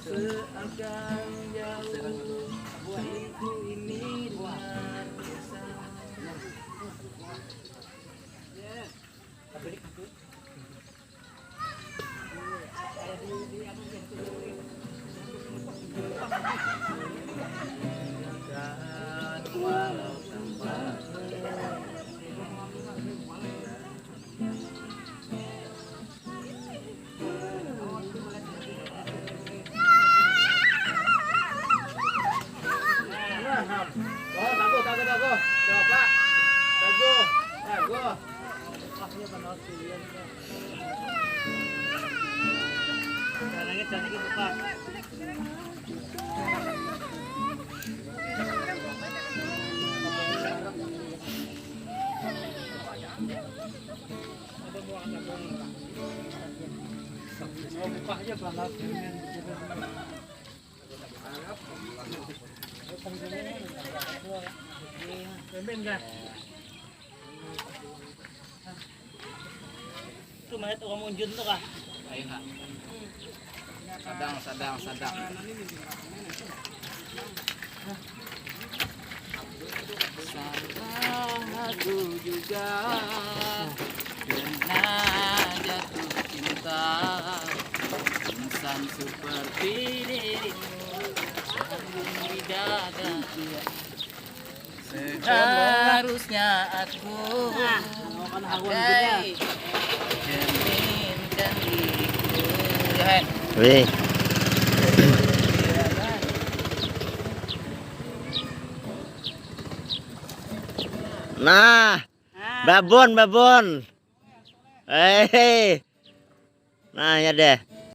Seakan jauh hatiku ini luar biasa. Dan walau tanpa Tago. Coba. Tago. Jangan buka. Mau buka aja pelan-pelan. Itu mayat orang munjun tuh kah? Ayo kak. Sadang. Salah aku juga pernah jatuh cinta insan seperti dirimu di dada. Seharusnya aku bagai cerminkan diriku. Wih. Nah, babon. Nah ya deh.